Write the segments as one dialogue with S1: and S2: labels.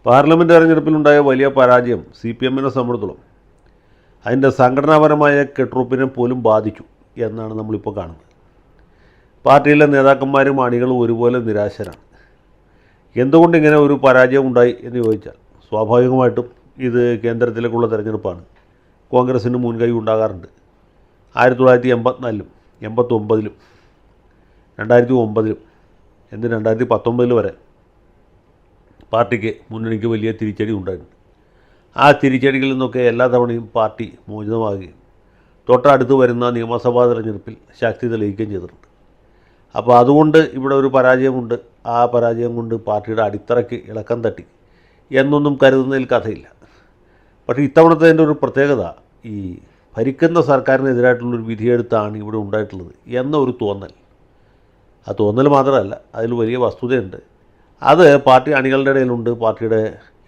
S1: Parliament തെരഞ്ഞെടുപ്പിലുണ്ടായ വലിയ പരാജയം CPM-നെ സംബന്ധിച്ചിടത്തോളം അതിൻ്റെ സംഘടനാപരമായ കെട്ടുറപ്പിനെ പോലും ബാധിച്ചു എന്നാണ് നമ്മളിപ്പോൾ കാണുന്നത്. പാർട്ടിയിലെ നേതാക്കന്മാരും അണികളും ഒരുപോലെ നിരാശരാണ്. എന്തുകൊണ്ട് ഇങ്ങനെ ഒരു പരാജയം ഉണ്ടായി എന്ന് ചോദിച്ചാൽ സ്വാഭാവികമായിട്ടും ഇത് കേന്ദ്രത്തിലേക്കുള്ള തെരഞ്ഞെടുപ്പാണ്. കോൺഗ്രസിന് മുൻകൈ ഉണ്ടാകാറുണ്ട്. 1984-ലും 89-ലും 2009-ലും എന്ന് 2019 വരെ പാർട്ടിക്ക് മുന്നണിക്ക് വലിയ തിരിച്ചടി ഉണ്ടായിട്ടുണ്ട്. ആ തിരിച്ചടികളിൽ നിന്നൊക്കെ എല്ലാ തവണയും പാർട്ടി മോചിതമാകുകയും തൊട്ടടുത്ത് വരുന്ന നിയമസഭാ തെരഞ്ഞെടുപ്പിൽ ശക്തി തെളിയിക്കുകയും ചെയ്തിട്ടുണ്ട്. അപ്പോൾ അതുകൊണ്ട് ഇവിടെ ഒരു പരാജയമുണ്ട്. ആ പരാജയം കൊണ്ട് പാർട്ടിയുടെ അടിത്തറയ്ക്ക് ഇളക്കം തട്ടി എന്നൊന്നും കരുതുന്നതിൽ കഥയില്ല. പക്ഷേ ഇത്തവണത്തെ ഒരു പ്രത്യേകത ഈ ഭരിക്കുന്ന സർക്കാരിനെതിരായിട്ടുള്ളൊരു വിധിയെഴുത്താണ് ഇവിടെ ഉണ്ടായിട്ടുള്ളത് എന്ന ഒരു തോന്നൽ. ആ തോന്നൽ മാത്രമല്ല, അതിൽ വലിയ വസ്തുതയുണ്ട്. അത് പാർട്ടി അണികളുടെ ഇടയിലുണ്ട്, പാർട്ടിയുടെ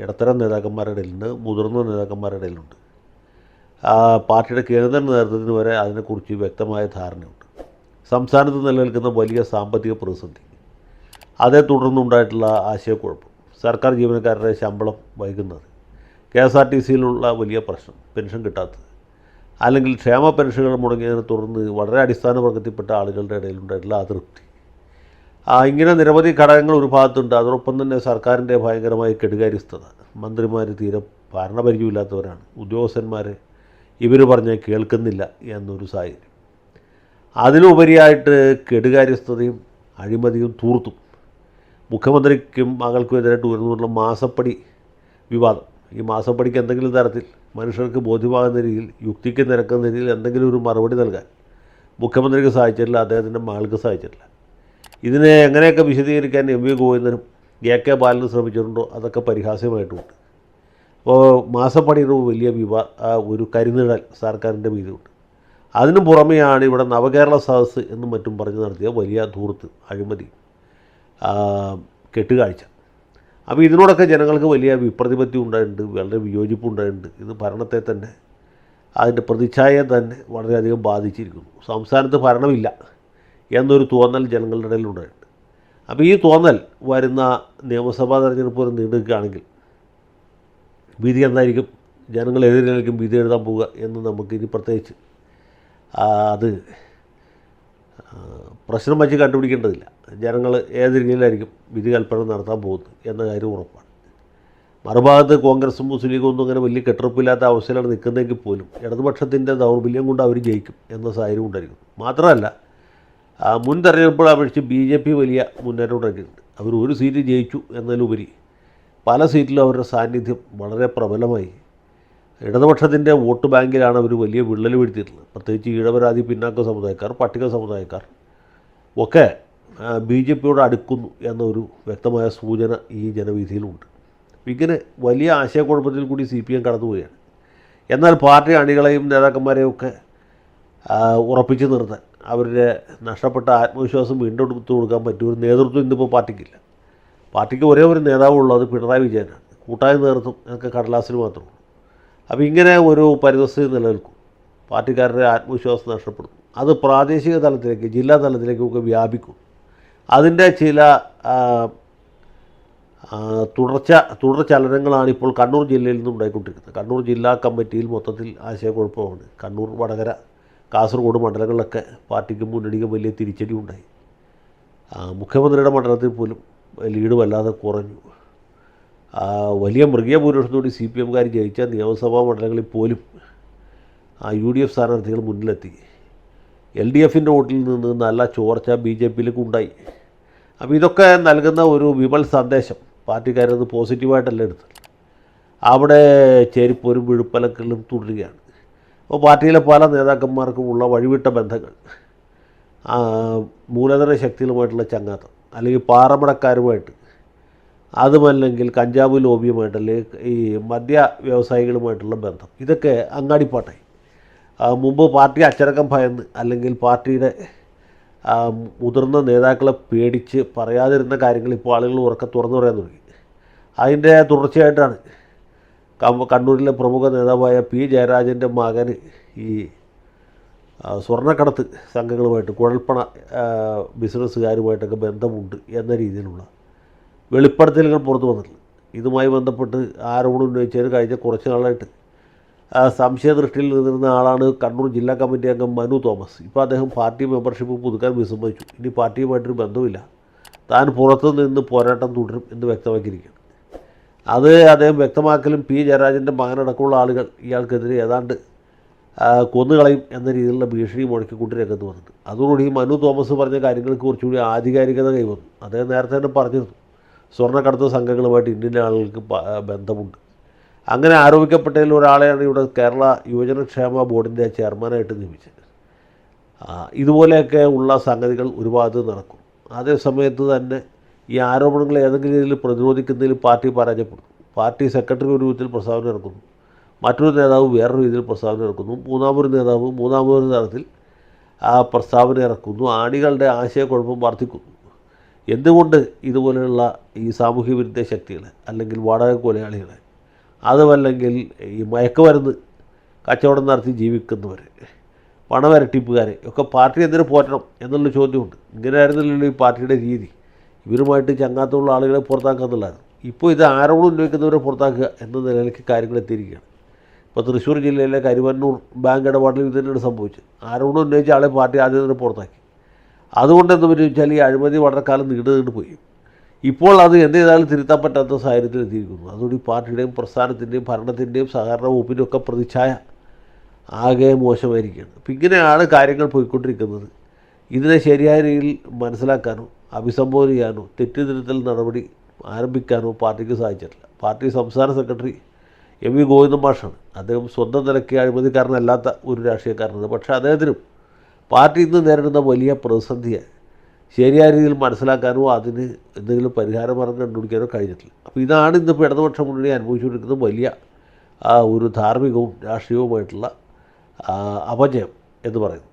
S1: ഇടത്തരം നേതാക്കന്മാരുടെ ഇടയിലുണ്ട്, മുതിർന്ന നേതാക്കന്മാരുടെ ഇടയിലുണ്ട്. പാർട്ടിയുടെ കേന്ദ്ര നേതൃത്വത്തിന് വരെ അതിനെക്കുറിച്ച് വ്യക്തമായ ധാരണയുണ്ട്. സംസ്ഥാനത്ത് നിലനിൽക്കുന്ന വലിയ സാമ്പത്തിക പ്രതിസന്ധി, അതേ തുടർന്നുണ്ടായിട്ടുള്ള ആശയക്കുഴപ്പം, സർക്കാർ ജീവനക്കാരുടെ ശമ്പളം വൈകുന്നത്, KSRTC-യിലുള്ള വലിയ പ്രശ്നം, പെൻഷൻ കിട്ടാത്തത്, അല്ലെങ്കിൽ ക്ഷേമ പെൻഷനുകൾ മുടങ്ങിയതിനെ തുടർന്ന് വളരെ അടിസ്ഥാന വർഗത്തിൽപ്പെട്ട ആളുകളുടെ ഇടയിലുണ്ടായിട്ടുള്ള അതൃപ്തി, ഇങ്ങനെ നിരവധി ഘടകങ്ങൾ ഒരു ഭാഗത്തുണ്ട്. അതോടൊപ്പം തന്നെ സർക്കാരിൻ്റെ ഭയങ്കരമായ കെടുകാര്യസ്ഥത, മന്ത്രിമാർ തീരെ ഭരണപരിചയമില്ലാത്തവരാണ്, ഉദ്യോഗസ്ഥന്മാർ ഇവർ പറഞ്ഞാൽ കേൾക്കുന്നില്ല എന്നൊരു സാഹചര്യം. അതിലുപരിയായിട്ട് കെടുകാര്യസ്ഥതയും അഴിമതിയും തൂർത്തും മുഖ്യമന്ത്രിക്കും മകൾക്കും എതിരായിട്ട് ഉയർന്നുള്ള മാസപ്പടി വിവാദം. ഈ മാസപ്പടിക്ക് എന്തെങ്കിലും തരത്തിൽ മനുഷ്യർക്ക് ബോധ്യമാകുന്ന രീതിയിൽ, യുക്തിക്ക് നിരക്കുന്ന രീതിയിൽ എന്തെങ്കിലും ഒരു മറുപടി നൽകാൻ മുഖ്യമന്ത്രിക്ക് സാധിച്ചിട്ടില്ല, അദ്ദേഹത്തിൻ്റെ മകൾക്ക് സാധിച്ചിട്ടില്ല. ഇതിനെ എങ്ങനെയൊക്കെ വിശദീകരിക്കാൻ MV ഗോവിന്ദനും AK ബാലനും ശ്രമിച്ചിട്ടുണ്ടോ അതൊക്കെ പരിഹാസ്യമായിട്ടുമുണ്ട്. അപ്പോൾ മാസപ്പടിയുടെ വലിയ ഒരു കരിനിഴൽ സർക്കാരിൻ്റെ മീതുണ്ട്. അതിനു പുറമെയാണ് ഇവിടെ നവകേരള സദസ്സ് എന്നും മറ്റും പറഞ്ഞ് നടത്തിയ വലിയ ധൂർത്ത്, അഴിമതി, കെട്ടുകാഴ്ച. അപ്പോൾ ഇതിനോടൊക്കെ ജനങ്ങൾക്ക് വലിയ വിപ്രതിപത്തി ഉണ്ടായിട്ടുണ്ട്, വളരെ വിയോജിപ്പ് ഉണ്ടായിട്ടുണ്ട്. ഇത് ഭരണത്തെ തന്നെ, അതിൻ്റെ പ്രതിച്ഛായയെ തന്നെ വളരെയധികം ബാധിച്ചിരിക്കുന്നു. സംസ്ഥാനത്ത് ഭരണമില്ല എന്നൊരു തോന്നൽ ജനങ്ങളുടെ ഇടയിലുണ്ടായിട്ടുണ്ട്. അപ്പോൾ ഈ തോന്നൽ വരുന്ന നിയമസഭാ തെരഞ്ഞെടുപ്പ് വരെ നീണ്ടു നിൽക്കുകയാണെങ്കിൽ വിധി എന്തായിരിക്കും, ജനങ്ങൾ ഏത് രീതിയിലായിരിക്കും വിധി എഴുതാൻ പോവുക എന്ന് നമുക്കിനി പ്രത്യേകിച്ച് അത് പ്രശ്നം വച്ച് കണ്ടുപിടിക്കേണ്ടതില്ല. ജനങ്ങൾ ഏത് രീതിയിലായിരിക്കും വിധി കൽപ്പന നടത്താൻ പോകുന്നത് എന്ന കാര്യം ഉറപ്പാണ്. മറുഭാഗത്ത് കോൺഗ്രസും മുസ്ലിം ലീഗും ഒന്നും അങ്ങനെ വലിയ കെട്ടുറപ്പില്ലാത്ത അവസ്ഥയിലാണ് നിൽക്കുന്നതെങ്കിൽ പോലും ഇടതുപക്ഷത്തിൻ്റെ ദൗർബല്യം കൊണ്ട് അവർ ജയിക്കും എന്ന സാഹചര്യം ഉണ്ടായിരിക്കും. മാത്രമല്ല, മുൻ തെരഞ്ഞെടുപ്പുകളെ അപേക്ഷിച്ച് BJP വലിയ മുന്നേറ്റം ഉണ്ടാക്കിയിട്ടുണ്ട്. അവർ ഒരു സീറ്റ് ജയിച്ചു എന്നതിലുപരി പല സീറ്റിലും അവരുടെ സാന്നിധ്യം വളരെ പ്രബലമായി. ഇടതുപക്ഷത്തിൻ്റെ വോട്ട് ബാങ്കിലാണ് അവർ വലിയ വിള്ളൽ വീഴ്ത്തിയിട്ടുള്ളത്. പ്രത്യേകിച്ച് ഈഴവരാതി പിന്നാക്ക സമുദായക്കാർ, പട്ടിക സമുദായക്കാർ ഒക്കെ BJP-യോട് അടുക്കുന്നു എന്നൊരു വ്യക്തമായ സൂചന ഈ ജനവിധിയിലുണ്ട്. ഇങ്ങനെ വലിയ ആശയക്കുഴപ്പത്തിൽ കൂടി CPM കടന്നുപോവുകയാണ്. എന്നാൽ പാർട്ടി അണികളെയും നേതാക്കന്മാരെയും ഒക്കെ ഉറപ്പിച്ച് നിർത്താൻ, അവരുടെ നഷ്ടപ്പെട്ട ആത്മവിശ്വാസം വീണ്ടെടുത്തു കൊടുക്കാൻ പറ്റിയൊരു നേതൃത്വം ഇന്നിപ്പോൾ പാർട്ടിക്കില്ല. പാർട്ടിക്ക് ഒരേ ഒരു നേതാവുള്ളത് പിണറായി വിജയനാണ്. കൂട്ടായ നേതൃത്വം എന്നൊക്കെ കടലാസിന് മാത്രമുള്ളൂ. അപ്പോൾ ഇങ്ങനെ ഒരു പരിതസ്ഥിതി നിലനിൽക്കും. പാർട്ടിക്കാരുടെ ആത്മവിശ്വാസം നഷ്ടപ്പെടും. അത് പ്രാദേശിക തലത്തിലേക്ക്, ജില്ലാ തലത്തിലേക്കൊക്കെ വ്യാപിക്കും. അതിൻ്റെ ചില തുടർ ചലനങ്ങളാണ് ഇപ്പോൾ കണ്ണൂർ ജില്ലയിൽ നിന്ന് ഉണ്ടായിക്കൊണ്ടിരിക്കുന്നത്. കണ്ണൂർ ജില്ലാ കമ്മിറ്റിയിൽ മൊത്തത്തിൽ ആശയക്കുഴപ്പമാണ്. കണ്ണൂർ, വടകര, കാസർഗോഡ് മണ്ഡലങ്ങളിലൊക്കെ പാർട്ടിക്കും മുന്നണിക്കും വലിയ തിരിച്ചടി ഉണ്ടായി. മുഖ്യമന്ത്രിയുടെ മണ്ഡലത്തിൽ പോലും ലീഡ് വല്ലാതെ കുറഞ്ഞു. വലിയ മൃഗീയ ഭൂരിപക്ഷത്തോടെ CPM-കാർ ജയിച്ച നിയമസഭാ മണ്ഡലങ്ങളിൽ പോലും UDF സ്ഥാനാർത്ഥികൾ മുന്നിലെത്തി. LDF-ൻ്റെ വോട്ടിൽ നിന്ന് നല്ല ചോർച്ച BJP-യിലേക്ക് ഉണ്ടായി. അപ്പോൾ ഇതൊക്കെ നൽകുന്ന ഒരു വിമൽ സന്ദേശം പാർട്ടിക്കാരത് പോസിറ്റീവായിട്ടല്ല എടുത്തത്. അവിടെ ചെരിപ്പൊരും വിഴുപ്പലക്കളും തുടരുകയാണ്. അപ്പോൾ പാർട്ടിയിലെ പല നേതാക്കന്മാർക്കുമുള്ള വഴിവിട്ട ബന്ധങ്ങൾ, മൂലധന ശക്തികളുമായിട്ടുള്ള ചങ്ങാത്തം, അല്ലെങ്കിൽ പാറമടക്കാരുമായിട്ട്, അതുമല്ലെങ്കിൽ കഞ്ചാവ് ലോബിയുമായിട്ട്, അല്ലെങ്കിൽ ഈ മദ്യ വ്യവസായികളുമായിട്ടുള്ള ബന്ധം, ഇതൊക്കെ അങ്ങാടിപ്പാട്ടായി. മുമ്പ് പാർട്ടി അച്ചടക്കം ഭയന്ന്, അല്ലെങ്കിൽ പാർട്ടിയുടെ മുതിർന്ന നേതാക്കളെ പേടിച്ച് പറയാതിരുന്ന കാര്യങ്ങൾ ഇപ്പോൾ ആളുകൾ ഉറക്കെ തുറന്നു പറയാൻ തുടങ്ങി. അതിൻ്റെ തുടർച്ചയായിട്ടാണ് കണ്ണൂരിലെ പ്രമുഖ നേതാവായ P. ജയരാജൻ്റെ മകന് ഈ സ്വർണ്ണക്കടത്ത് സംഘങ്ങളുമായിട്ട്, കുഴൽപ്പണ ബിസിനസ്സുകാരുമായിട്ടൊക്കെ ബന്ധമുണ്ട് എന്ന രീതിയിലുള്ള വെളിപ്പെടുത്തലുകൾ പുറത്തു വന്നിട്ടുള്ളത്. ഇതുമായി ബന്ധപ്പെട്ട് ആരോപണം ഉന്നയിച്ചതിന് കഴിഞ്ഞ കുറച്ച് നാളായിട്ട് സംശയദൃഷ്ടിയിൽ നിന്നിരുന്ന ആളാണ് കണ്ണൂർ ജില്ലാ കമ്മിറ്റി അംഗം മനു തോമസ്. ഇപ്പോൾ അദ്ദേഹം പാർട്ടി മെമ്പർഷിപ്പ് പുതുക്കാൻ വിസമ്മതിച്ചു. ഇനി പാർട്ടിയുമായിട്ടൊരു ബന്ധമില്ല, താൻ പുറത്തു നിന്ന് പോരാട്ടം തുടരും എന്ന് വ്യക്തമാക്കിയിരിക്കുകയാണ്. അത് അദ്ദേഹം വ്യക്തമാക്കലും പി ജയരാജൻ്റെ മകനടക്കമുള്ള ആളുകൾ ഇയാൾക്കെതിരെ ഏതാണ്ട് കൊന്നുകളയും എന്ന രീതിയിലുള്ള ഭീഷണി മുഴക്കിക്കൂട്ടി രംഗത്ത് വന്നിട്ടുണ്ട്. അതോടുകൂടി മനു തോമസ് പറഞ്ഞ കാര്യങ്ങൾക്ക് കുറച്ചുകൂടി ആധികാരികത കൈവന്നു. അദ്ദേഹം നേരത്തെ തന്നെ പറഞ്ഞിരുന്നു സ്വർണ്ണക്കടത്ത് സംഘങ്ങളുമായിട്ട് ഇന്ത്യൻ ആളുകൾക്ക് ബന്ധമുണ്ട്. അങ്ങനെ ആരോപിക്കപ്പെട്ടതിൽ ഒരാളെയാണ് ഇവിടെ കേരള യുവജനക്ഷേമ ബോർഡിൻ്റെ ചെയർമാനായിട്ട് നിയമിച്ചത്. ഇതുപോലെയൊക്കെ ഉള്ള സംഗതികൾ ഒരു ഭാഗത്ത് നടക്കും. അതേ സമയത്ത് തന്നെ ഈ ആരോപണങ്ങൾ ഏതെങ്കിലും രീതിയിൽ പ്രതിരോധിക്കുന്നതിൽ പാർട്ടി പരാജയപ്പെടും. പാർട്ടി സെക്രട്ടറി ഒരു വിധത്തിൽ പ്രസ്താവന ഇറക്കുന്നു, മറ്റൊരു നേതാവ് വേറൊരു രീതിയിൽ പ്രസ്താവന ഇറക്കുന്നു, മൂന്നാമൊരു നേതാവ് മൂന്നാമതൊരു തരത്തിൽ പ്രസ്താവന ഇറക്കുന്നു. ആണികളുടെ ആശയക്കുഴപ്പം വർദ്ധിക്കുന്നു. എന്തുകൊണ്ട് ഇതുപോലെയുള്ള ഈ സാമൂഹ്യ വിരുദ്ധ ശക്തികളെ, അല്ലെങ്കിൽ വാടക കൊലയാളികളെ, അതുമല്ലെങ്കിൽ ഈ മയക്കുമരുന്ന് കച്ചവടം നടത്തി ജീവിക്കുന്നവരെ, പണവരട്ടിപ്പുകാരെ ഒക്കെ പാർട്ടി എന്തിനു പോറ്റണം എന്നുള്ള ചോദ്യമുണ്ട്. ഇങ്ങനെയായിരുന്നില്ലല്ലോ ഈ പാർട്ടിയുടെ രീതി. ഇവരുമായിട്ട് ചങ്ങാത്തമുള്ള ആളുകളെ പുറത്താക്കുക എന്നുള്ളതാണ്. ഇപ്പോൾ ഇത് ആരോപണം ഉന്നയിക്കുന്നവരെ പുറത്താക്കുക എന്ന നിലയിലേക്ക് കാര്യങ്ങൾ എത്തിയിരിക്കുകയാണ്. ഇപ്പോൾ തൃശ്ശൂർ ജില്ലയിലെ കരുവന്നൂർ ബാങ്ക് ഇടപാടിൽ ഇത് തന്നെയാണ് സംഭവിച്ചത്. ആരോപണം ഉന്നയിച്ച ആളെ പാർട്ടി ആദ്യം തന്നെ പുറത്താക്കി. അതുകൊണ്ട് എന്താ വെച്ചാൽ ഈ അഴിമതി വളരെ കാലം നീണ്ടു പോയി. ഇപ്പോൾ അത് എന്ത് ചെയ്താലും തിരുത്താൻ പറ്റാത്ത സാഹചര്യത്തിൽ എത്തിയിരിക്കുന്നു. അതുകൊണ്ട് ഈ പാർട്ടിയുടെയും പ്രസ്ഥാനത്തിൻ്റെയും ഭരണത്തിൻ്റെയും സഹകരണ വകുപ്പിൻ്റെയും ഒക്കെ പ്രതിച്ഛായ ആകെ മോശമായിരിക്കുകയാണ്. അപ്പം ഇങ്ങനെയാണ് കാര്യങ്ങൾ പോയിക്കൊണ്ടിരിക്കുന്നത്. ഇതിനെ ശരിയായ രീതിയിൽ മനസ്സിലാക്കാനോ അഭിസംബോധന ചെയ്യാനോ തെറ്റുതിരുത്തൽ നടപടി ആരംഭിക്കാനോ പാർട്ടിക്ക് സാധിച്ചിട്ടില്ല. പാർട്ടി സംസ്ഥാന സെക്രട്ടറി എം വി ഗോവിന്ദൻ മാഷാണ്. അദ്ദേഹം സ്വന്തം നിലയ്ക്ക് അഴിമതിക്കാരനല്ലാത്ത ഒരു രാഷ്ട്രീയക്കാരനാണ്. പക്ഷേ അദ്ദേഹത്തിനും പാർട്ടി ഇന്ന് നേരിടുന്ന വലിയ പ്രതിസന്ധിയെ ശരിയായ രീതിയിൽ മനസ്സിലാക്കാനോ അതിന് എന്തെങ്കിലും പരിഹാരമാർഗം കണ്ടുപിടിക്കാനോ കഴിഞ്ഞിട്ടില്ല. അപ്പോൾ ഇതാണ് ഇന്നിപ്പോൾ ഇടതുപക്ഷ മുന്നണി അനുഭവിച്ചുകൊണ്ടിരിക്കുന്ന വലിയ ഒരു ധാർമ്മികവും രാഷ്ട്രീയവുമായിട്ടുള്ള അപജയം എന്ന് പറയുന്നത്.